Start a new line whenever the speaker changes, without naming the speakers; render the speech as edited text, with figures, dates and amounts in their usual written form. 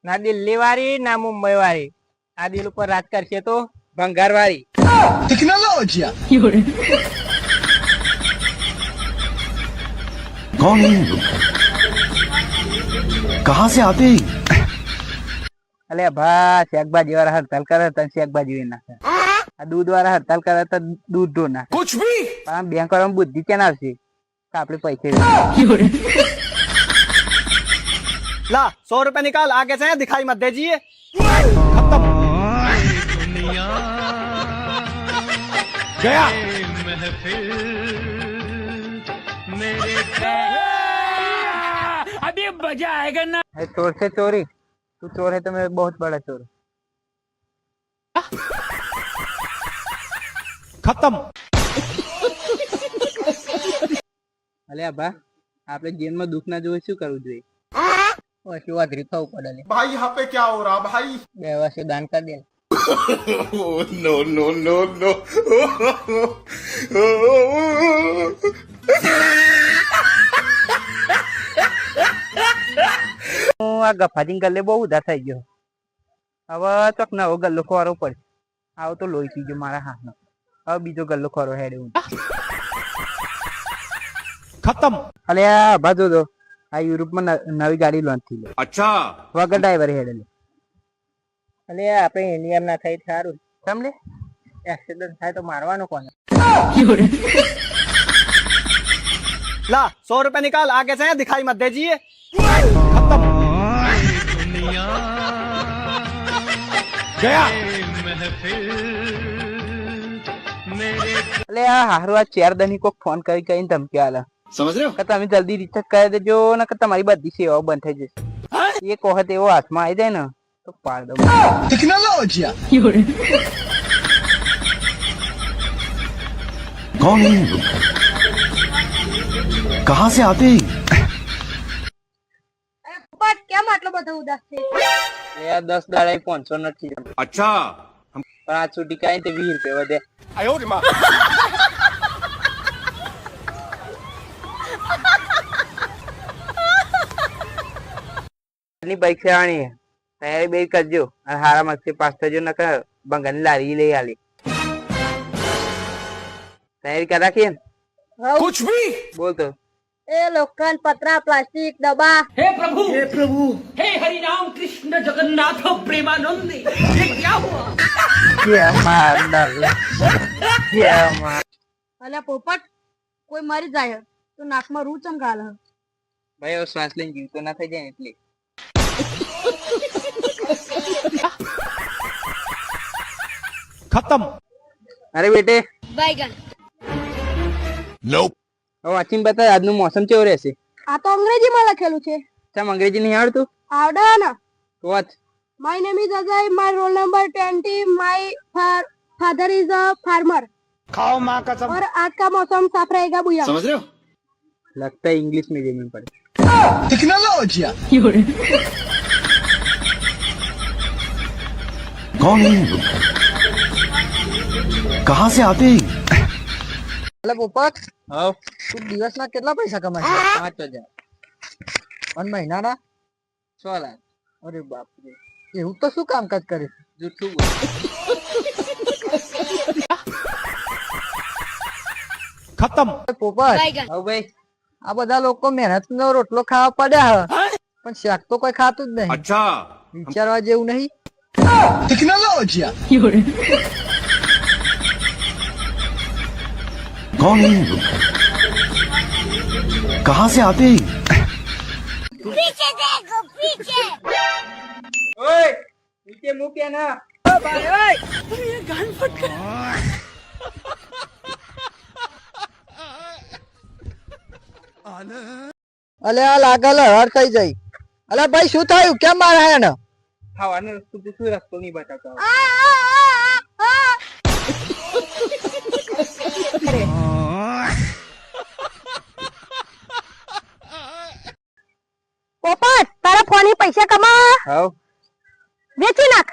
ના દિલ્હી વાળી ના મુંબઈ વાળી. આ દિલ ઉપર રાજ કરશે તો ભંગાર વાળી.
टेक्नोलॉजी कौन है ये लोग? कहाँ से आते हैं?
અલે ભા શાકભાજી વાળા હડતાલ કરે તો શાકભાજી વેચી નાખે. આ દૂધ વાળા હડતાલ કરે તો દૂધ ઢોર નાખે.
कुछ भी
પણ આમ બેંક વાળામાં બુદ્ધિ ક્યાં આવશે તો આપણે પૈસે
ला 100 रुपए निकाल आगे से दिखाई मत दीजिए खत्म
गया
अभी मजा आएगा ना।
चोर से चोरी. तू चोर है तो मैं बहुत बड़ा चोर.
खत्म
અલે બા આપણે જીવનમાં દુઃખ ના જોવે શું કરવું જોઈએ? શું વાઘરી થવું પડે લે.
भाई यहाँ पे क्या हो रहा भाई?
બે વર્ષે દાન કરી દે.
नो नो नो नो
હું આ ગફાજી ગલ્લે બહુ ઉદાસ થઈ ગયો. હવે ચોક નવો ગલ્લો ખોરવો પડશે. આવો તો લોહી પી ગયો મારા હાથનો. હવે બીજો ગલ્લો ખોરો હેડે હું.
खत्म
અલે આ બાજુ દો આ યુરોપમાં નવી ગાડી લોન્ચ થઈ ગઈ.
अच्छा
વગર ડ્રાઈવર હેડે લે. અલે આપણે ઇન્ડિયામાં ના થાય સારું સમજે. એક્સિડન્ટ થાય તો મારવાનો કોને?
ला 100 रुपए निकाल आगे से दिखाई मत दीजिए खत्म
गया
અલે આ હારું આ ચાર દની કોક ફોન કરી કરીને ધમકી આલે
समझ रहे हो?
કે તમે જલ્દી રિચાર્જ કરી દેજો ને કે તમારી બધી સેવાઓ બંધ થઈ જશે. એક વખત એવો હાથમાં આવી જાય ને તો પાડ દઉં.
टेक्नोलॉजी कौन है ये लोग? कहाँ से आते हैं?
પોપટ કેમ આટલો બધો ઉદાસ છે?
એ આ 10 દાડા 500 નથી
अच्छा
પણ આ છૂટી કાંઈ તે 20 રૂપિયા વધે.
आयो रे माँ
ની બાઈક સેવાની તૈયારી બે કરજો અને હારા માર્ક્સે પાસ થજો નકર બંગાની લારી લઈ આલી. તૈયારી કરી રાખીએ ને?
कुछ भी
બોલ તો.
એ લોખંડ પતરા પ્લાસ્ટિક ડબ્બા
हे प्रभु हे हरि राम कृष्ण जगन्नाथ प्रेमानंद ये क्या हुआ?
અને પોપટ કોઈ મરી જાય તો નાકમાં રૂ ચમકાલે.
ભાઈ હવે શ્વાસ લઈને જીવતો ના થઈ જાય ને એટલે.
खत्म
અરે બેટે
बैगन
nope
હવે વાંચીને બતા આજનું મોસમ કેવું રહેશે?
આ તો અંગ્રેજીમાં લખેલું છે.
ચમ અંગ્રેજી નહીં આવડતું?
આવડે ને.
તો વાંચ.
My name is Ajay. My roll number 20. My father is a farmer.
खाओ माँ कसम
और आज का मौसम साफ रहेगा भैया.
समझ रहे हो?
लगता है इंग्लिश मीडियम में पढ़े.
टेक्नोलॉजी कौन है ये लोग? कहाँ से आते हैं?
અલે પોપટ
हाँ
તું દિવસના કેટલા પૈસા કમાય છે? 5000. અને મહિનાના 6 લાખ. અરે બાપ રે એવું તો શું કામકાજ કરે છે? જૂઠું બોલ.
खत्म
પોપટ
बैगन.
હવે ભાઈ આ બધા લોકો મહેનતનો રોટલો ખાવા પડ્યા પણ શાક તો કોઈ ખાતું જ નહીં.
अच्छा
વિચારવા જેવું નહીં.
टेक्नोलॉजी कौन है ये लोग? कहाँ से आते हैं?
ઓય નીચે મૂકે ના.
અલે આ લાગલ હર થઈ જાય અલે ભાઈ શું થયું કેમ મારા હે ને
ખાવાનો રસ્તો પૂછું રસ્તો નહીં બતાવતો.
પોપટ તારા ફોન ની પૈસા કમા
હાવ
વેચી નાખ.